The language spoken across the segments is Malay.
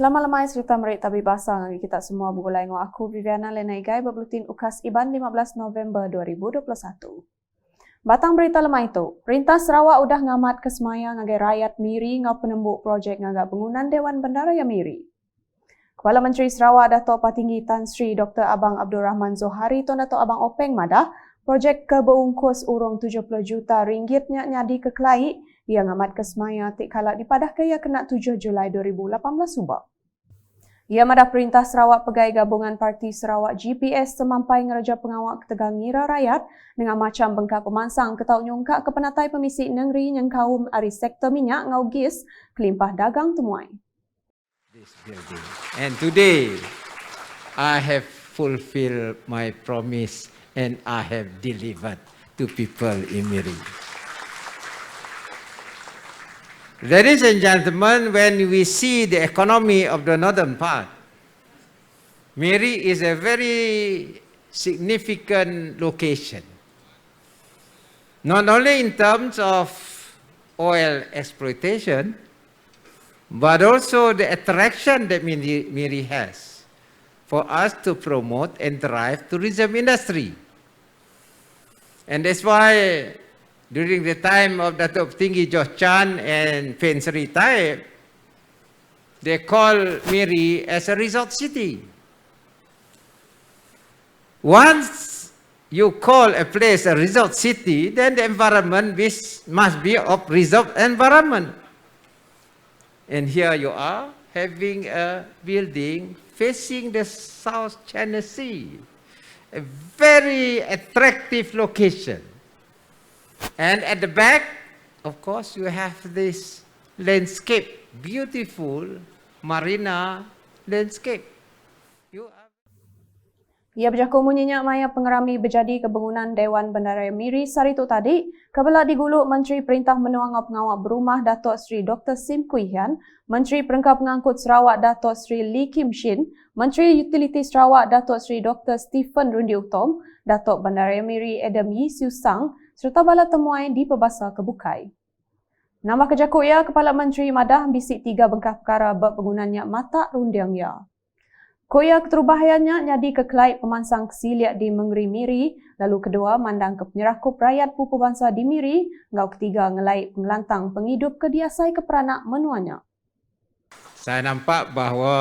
Selama lemai cerita merik tabi basah ngagi kita semua bergulai dengan aku Viviana Lenaigai berbulutin UKAS IBAN 15 November 2021. Batang berita lemai itu, Perintah Sarawak udah ngamat ke semaya ngagi rakyat Miri ngau penembuk projek ngagak bangunan Dewan Bandaraya Miri. Kepala Menteri Sarawak Dato' Patinggi Tan Sri Dr. Abang Abdul Rahman Zohari Tun Dato' Abang Openg madah projek keberungkus urung 70 juta ringgit nyadi ke Kelai yang amat ke semaya tik kala dipadah ke ia kena 7 Julai 2018 subak. Ia madah Perintah Sarawak Pegai Gabungan Parti Sarawak GPS semampai ngeraja pengawak ketegang ngira rakyat dengan macam bengkak pemansang ketau nyungkak ke penatai pemisik negeri yang kaum ari sektor minyak ngau gis kelimpah dagang temuai. This building. And today, I have fulfilled my promise and I have delivered to people in Miri. Ladies and gentlemen, when we see the economy of the northern part, Miri is a very significant location. Not only in terms of oil exploitation, but also the attraction that Miri has for us to promote and drive tourism industry. And that's why during the time of Dato' Patinggi Josh Chan and Pen Sri Taib, they call Miri as a resort city. Once you call a place a resort city, then the environment must be of resort environment. And here you are, having a building facing the South China Sea, a very attractive location. And at the back, of course, you have this landscape, beautiful marina landscape. Ia berjaku munyinya maya pengerami berjadi kebangunan Dewan Bandaraya Miri saritu tadi, kebelak diguluk Menteri Perintah Menuang Pengawak Berumah Dato' Sri Dr. Sim Kui Hian, Menteri Perengkap Pengangkut Sarawak Dato' Sri Lee Kim Shin, Menteri Utiliti Sarawak Dato' Sri Dr. Stephen Rundi Utom, Dato' Bandaraya Miri Adam Yi Siu Sang, serta bala temuai di Pebasa Kebukai. Nama kejaku ia, Kepala Menteri Madah bisik 3 bengkah perkara berpenggunanya mata rundiang ia. Koya keterubahayannya nyadi ke Kelai pemansang kesiliat di Mengeri Miri, lalu kedua mandang ke penyerakup rakyat pupu bangsa di Miri, ngau ketiga ngelai pengelantang penghidup kediasai keperanak menuanya. Saya nampak bahawa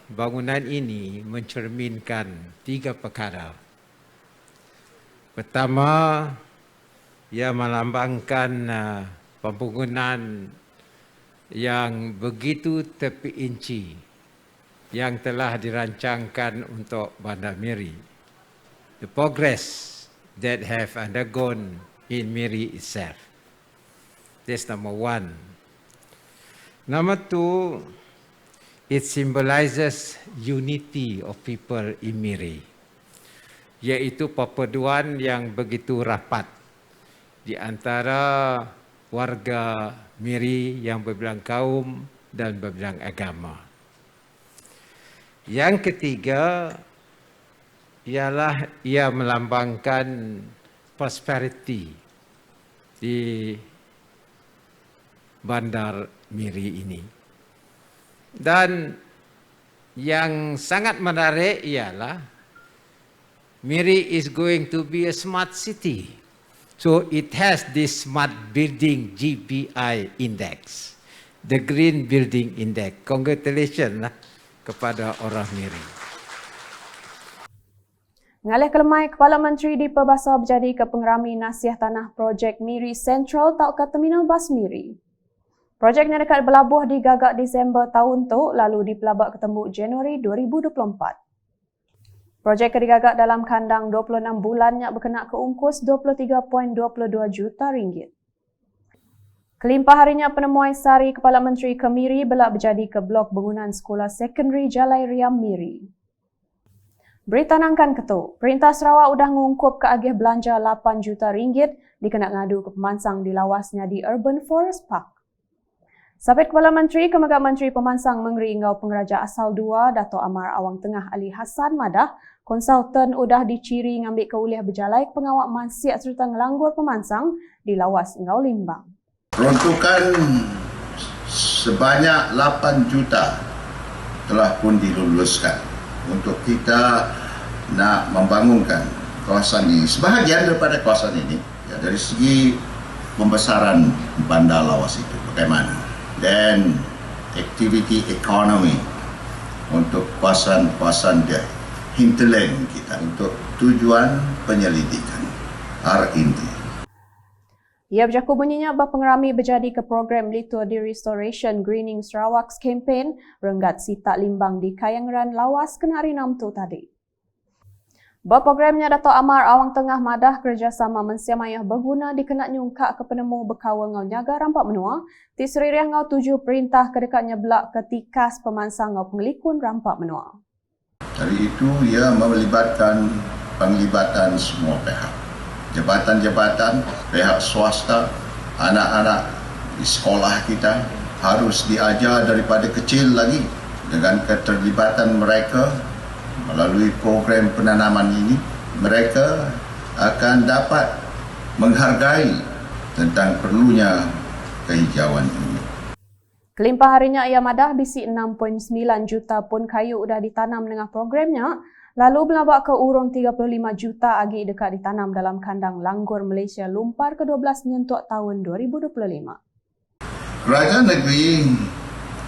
bangunan ini mencerminkan 3 perkara. Pertama, ia melambangkan pembangunan yang begitu terperinci yang telah dirancangkan untuk Bandar Miri. The progress that have undergone in Miri itself. That's number 1. Number 2, it symbolizes unity of people in Miri, iaitu perpaduan yang begitu rapat di antara warga Miri yang berbilang kaum dan berbilang agama. Yang ketiga ialah ia melambangkan prosperity di Bandar Miri ini. Dan yang sangat menarik ialah Miri is going to be a smart city. So it has this smart building GBI index, the Green Building Index. Congratulations kepada orang Miri. Ngalih kelemai, Kepala Menteri di Pebasa berjadi ke pengerami nasiah tanah projek Miri Central tau ke Terminal Bas Miri. Projeknya dekat berlabuh digagak Disember tahun tu, lalu dipelabak ketemu Januari 2024. Projek digagak dalam kandang 26 bulan yang berkena keungkus 23.22 juta ringgit. Kelimpah harinya penemuai sari Kepala Menteri ke Miri belak berjadi ke blok bangunan Sekolah Sekondari Jalai Riam Miri. Berita nangkan ketuk, Perintah Sarawak udah ngungkup ke agih belanja 8 juta ringgit dikena ngadu ke pemansang di lawasnya di Urban Forest Park. Sabit Kepala Menteri Kemegak Menteri Pemansang Mengeri Ngau Pengeraja Asal 2 Dato' Amar Awang Tengah Ali Hassan madah, konsultan udah diciri ngambil keuliah berjalai pengawak maksiat serta ngelanggur pemansang di lawas Ngau Limbang. Peruntukan sebanyak 8 juta telah pun diluluskan untuk kita nak membangunkan kawasan ini. Sebahagian daripada kawasan ini dari segi pembesaran bandar lawas itu bagaimana, dan aktiviti ekonomi untuk kawasan-kawasan dia hinterland kita untuk tujuan penyelidikan R&D. Ia berjaku bunyinya berpengerami berjadi ke program Litur di Restoration Greening Sarawak campaign renggat sitak limbang di Kayangeran Lawas kena hari 6 tu tadi. Berprogramnya Dato' Amar Awang Tengah madah kerjasama mensiamayah berguna dikenak nyungkak ke penemu berkawa ngau nyaga rampak menua, ti seririah ngau 7 perintah kedekatnya belak ketikas pemansang ngau pengelikun rampak menua. Dari itu ia melibatkan penglibatan semua pihak. Jabatan-jabatan, pihak swasta, anak-anak di sekolah kita harus diajar daripada kecil lagi. Dengan keterlibatan mereka melalui program penanaman ini, mereka akan dapat menghargai tentang perlunya kehijauan ini. Kelimpah harinya ia madah bisi 6.9 juta pun kayu sudah ditanam dengan programnya, lalu melabak ke urung 35 juta agi dekat ditanam dalam kandang Langgur Malaysia Lumpar ke-12 nyentuk tahun 2025. Kerajaan negeri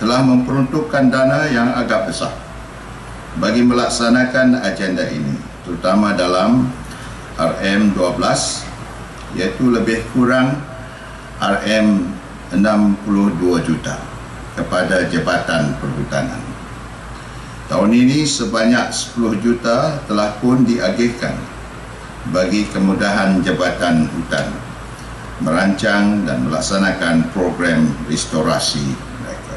telah memperuntukkan dana yang agak besar bagi melaksanakan agenda ini, terutama dalam RM12, iaitu lebih kurang RM62 juta kepada Jabatan Perhutanan. Tahun ini sebanyak 10 juta telah pun diagihkan bagi kemudahan Jabatan Hutan merancang dan melaksanakan program restorasi mereka.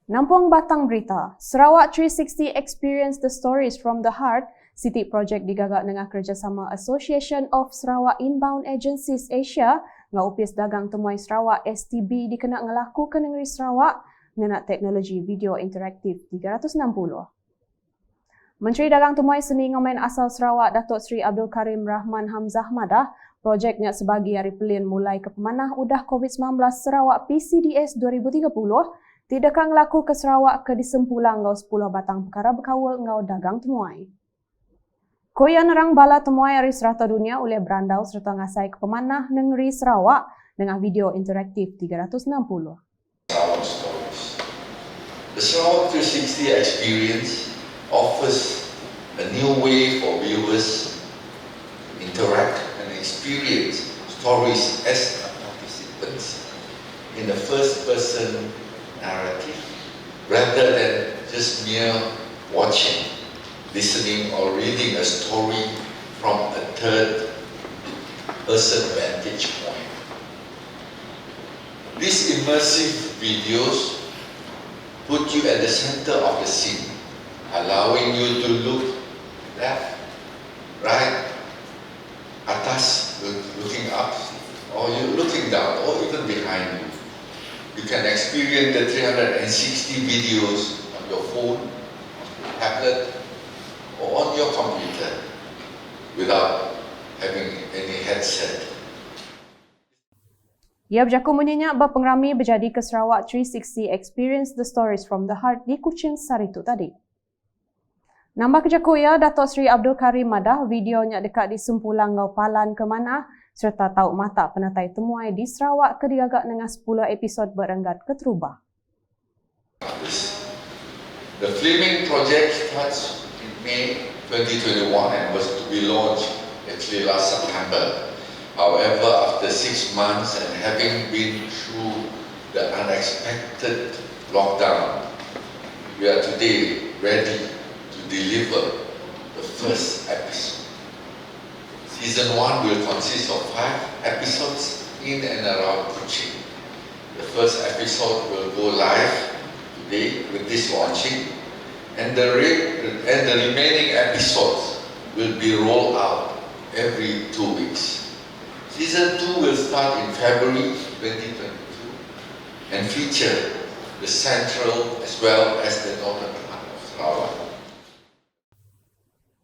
Nampuang Batang Berita, Sarawak 360 Experience the Stories from the Heart, City Project digagak dengan kerjasama Association of Sarawak Inbound Agencies Asia, ngau upis dagang temuai Sarawak STB dikenak ngelaku ke negeri Sarawak mengenai teknologi video interaktif 360. Menteri Dagang Temuai Seni Ngomen asal Sarawak Datuk Seri Abdul Karim Rahman Hamzah madah projeknya sebagi hari pelin mulai ke pemanah udah COVID-19 Sarawak PCDS 2030 tidak akan ngelaku ke Sarawak ke disempulang ngau 10 batang perkara berkawal ngau dagang temuai. Koya nerang bala temuai hari serata dunia oleh berandau serta ngasai ke pemanah negeri Sarawak dengan video interaktif 360. The Sarawak 360 experience offers a new way for viewers to interact and experience stories as participants in the first-person narrative rather than just mere watching, listening or reading a story from a third-person vantage point. These immersive videos put you at the center of the scene, allowing you to look left, right, atas, looking up, or you're looking down, or even behind you. You can experience the 360 videos on your phone, tablet, or on your computer without having any headset. Ia berjaku menyenyak berpengerami berjadi ke Sarawak 360 Experience the Stories from the Heart di Kuching Saritu tadi. Nambah kejaku ia, Datuk Seri Abdul Karim madah videonya dekat di Sempulang Ngau Palan ke Manah serta tahu mata penatai temuai di Sarawak ke digagak dengan 10 episod berenggat ke Terubah. The filming project starts in May 2021 and was to be launched actually last September. However, after 6 months and having been through the unexpected lockdown, we are today ready to deliver the first episode. Season 1 will consist of 5 episodes in and around Kuching. The first episode will go live today with this launching, and the remaining episodes will be rolled out every 2 weeks. Season 2 will start in February 2022 and feature the central as well as the northern part of Sarawak.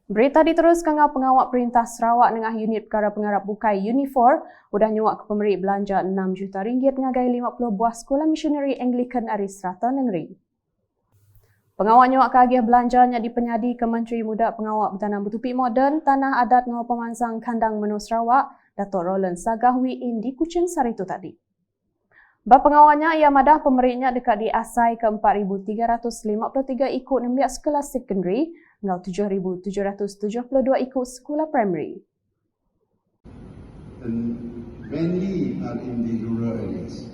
Berita diteruskan dengan pengawal Perintah Sarawak dengan unit perkara pengarap bukai Unifor udah nyuak ke pemberi belanja 6 juta ringgit ngagai 50 buah sekolah misioneri Anglican Ari Serata Negeri. Pengawal nyuak ke agih belanjanya di penyadi ke Menteri Muda Pengawal Bertanam Bertupi Moden Tanah Adat dengan Pemansang Kandang Menu Sarawak, Dato' Roland Sagahwi di Kuching Saritu tadi. Bab pengawalnya ia madah pemberinya dekat di asai ke 4,353 ikut 16 sekolah secondary dengan 7,772 ikut sekolah primary. And mainly are in the rural areas.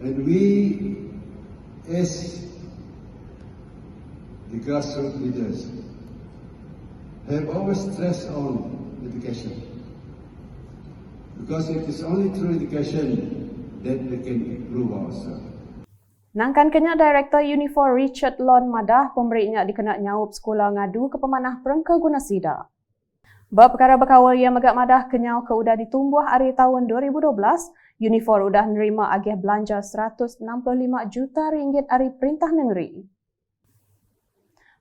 And we, as the grassroots leaders, have always stressed on education. Because it is only through education that we can improve ourselves. Nangkan kenya Director Unifor Richard Lon madah pemberinya dikena nyaup sekolah ngadu ke pemanah Perengka Guna Sida. Bab perkara berkawal yang megak madah kenyau ke udah ditumbuh hari tahun 2012, Unifor udah menerima agih belanja 165 juta ringgit hari Perintah Negeri.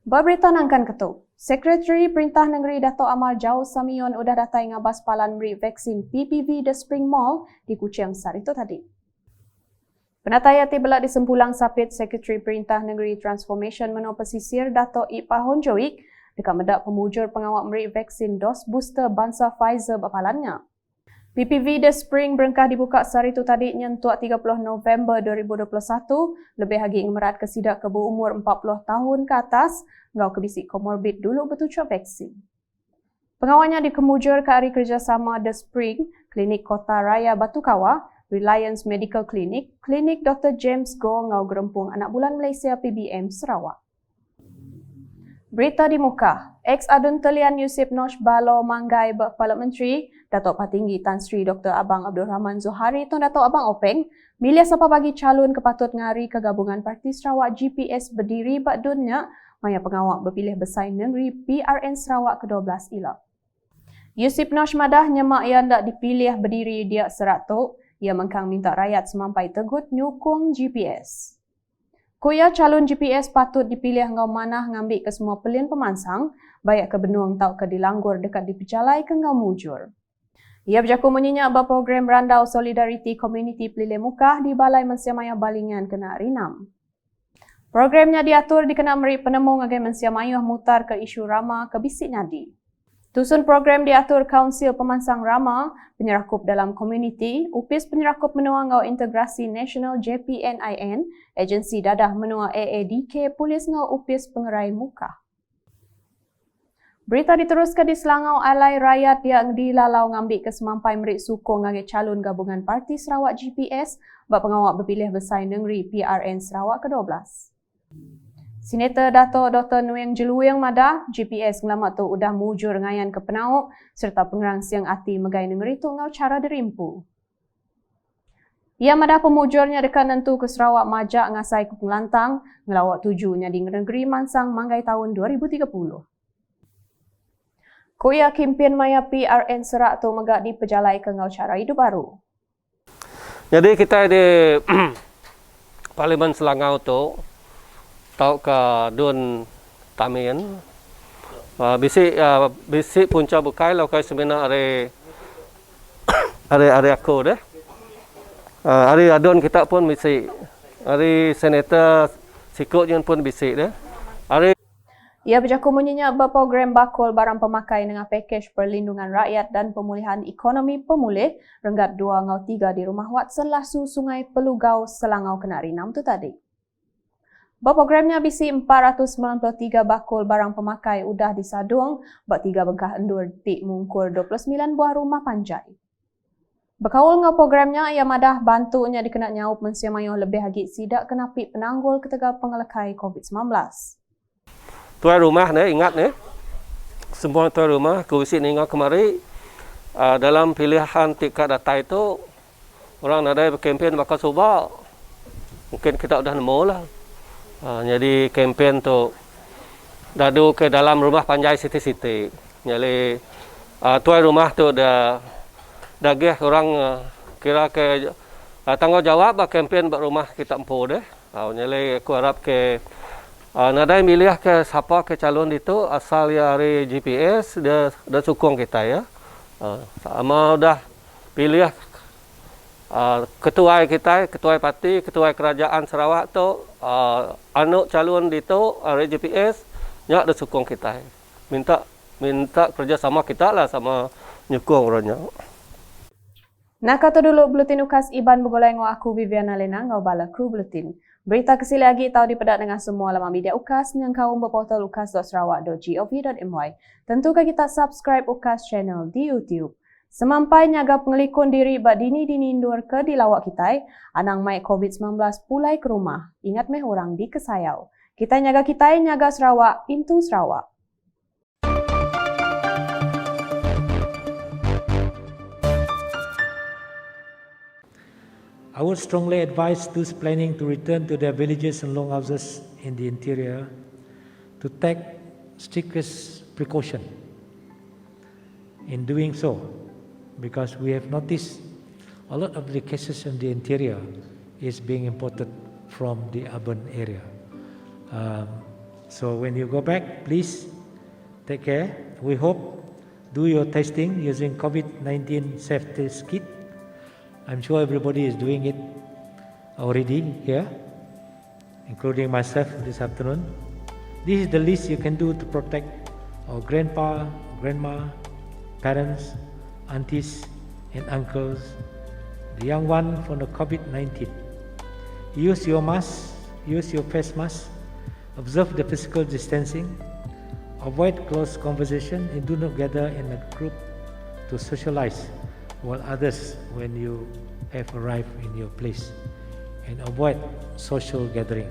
Bab berita nangkan ketuk. Sekretari Perintah Negeri Dato' Amal Jau Samion udah datai ngabas palan beri vaksin PPV The Spring Mall di Kuching Saritu tadi. Penataya tibelak di sempulang sapit Sekretari Perintah Negeri Transformation Menua Pesisir Dato' Ipa Honjoik dekat medak pemujur pengawal beri vaksin dos booster bangsa Pfizer bapalannya. PPV The Spring berengkah dibuka saritu tadi nyentuak 30 November 2021 lebih lagi ngemerat ke sidak ke berumur 40 tahun ke atas ngau kebisik komorbid dulu bertujuan vaksin. Pengawalnya dikemujur ke hari kerjasama The Spring, Klinik Kota Raya Batu Kawah, Reliance Medical Clinic, Klinik Dr. James Go ngau gerempung anak bulan Malaysia PBM Sarawak. Berita di muka, ex-adun talian Yusip Nosh Balo Manggai Parliamentary, Datuk Patinggi Tan Sri Dr. Abang Abdul Rahman Zohari ton Datuk Abang Openg, milih siapa bagi calon kepatut ngari ke gabungan Parti Sarawak GPS berdiri bak dunia, maya pengawal berpilih bersaing negeri PRN Sarawak ke-12 ilak. Yusip Nosh madah nyemak yang tak dipilih berdiri dia seratuk, ia mengkang minta rakyat semampai tegut nyukung GPS. Kuya calon GPS patut dipilih ngau manah ngambil ke semua pelin pemansang, baik ke benuang tau ke dilanggur dekat dipecalai ke ngau mujur. Ia berjaku menyenyak bahawa program Randau Solidarity Community Pelilih Mukah di Balai Mensiamaya Balingan kena rinam. Programnya diatur dikena meri penemu agai Mensiamaya mutar ke isu Rama ke bisik nyadi. Tusun program diatur Kaunsil Pemansang Rama, penyerakup dalam komuniti, upis penyerakup menua ngau integrasi nasional JPNIN, agensi dadah menua AADK, polis ngau upis pengerai muka. Berita diteruskan di Selangau alai rakyat yang dilalau ngambil kesemampai merik sukong ngagi calon gabungan Parti Sarawak GPS, bak pengawal berpilih bersaing negeri PRN Sarawak ke-12. Senator Dato' Dr. Nguyen Jeluang madah, GPS ngelamat tu udah mujur ngayan ke penauk serta pengerang siang ati megai negeri tu ngau cara dirimpu. Ia madah pemujurnya dekat nentu ke Sarawak majak ngasai ke Penglantang, ngelawak tujunya di negeri Mansang manggai tahun 2030. Kuya kempen maya PRN Serak tu megak di pejalai ke ngau cara hidup baru. Jadi kita di Parlimen Selangau tu tau ke Dun Tamin bisik punca bukai lau kai semena are aku deh. Hari adun kita pun bisik. Hari senator sikut yang pun bisik deh. Hari Ia berjaku menyenyak berprogram bakul barang pemakai dengan pakej perlindungan rakyat dan pemulihan ekonomi pemulih renggat 2-3 di rumah Watson Lasu Sungai Pelugau Selangau kena rinam tu tadi. Berprogramnya bisi 493 bakul barang pemakai udah disadung, bak 3 bengkah endur tik mungkur 29 buah rumah panjai. Berkawal ngau programnya, ia madah bantunya dikena nyaup mensiamayuh lebih lagi sidak kenapi penanggul ketegal pengelekai COVID-19. tuan rumah ni ingat ni, semua tuan rumah kursi ni ingat kemari dalam pilihan tingkat data itu orang ada kempen bakal cuba, mungkin kita sudah nemu lah. Jadi kempen tu dadu ke dalam rumah panjai siti-siti. Jadi tuan rumah tu dah dagih orang kira ke tanggungjawab kempen buat rumah kita empu deh. Jadi aku harap ke Nadai milih ke siapa ke calon itu asal dari GPS dia sokong kita ya. Sama udah pilih ketua kita, ketua parti, ketua kerajaan Sarawak tu anak calon itu dari GPS nyak dia sokong kita. Minta kerjasama kita lah sama nyokong orangnya. Nak kata dulu Buletin Ukas Iban bergolai dengan aku Viviana Lena ngau bala kru Buletin. Berita kesili lagi tahu dipedak dengan semua laman media Ukas yang kau berportal ukas.sarawak.gov.my. Tentukan kita subscribe Ukas channel di YouTube. Semampai nyaga pengelikun diri bak dini-dini indur ke di lawak kita, anang mai COVID-19 pulai ke rumah. Ingat meh orang di Kesayau. Kita nyaga Sarawak, into Sarawak. I would strongly advise those planning to return to their villages and longhouses in the interior to take strictest precaution in doing so, because we have noticed a lot of the cases in the interior is being imported from the urban area. So when you go back, please take care. We hope do your testing using COVID-19 safety kit. I'm sure everybody is doing it already here, including myself this afternoon. This is the least you can do to protect our grandpa, grandma, parents, aunties and uncles, the young one from the COVID-19. Use your mask, use your face mask, observe the physical distancing, avoid close conversation and do not gather in a group to socialize while others when you have arrived in your place, and avoid social gathering.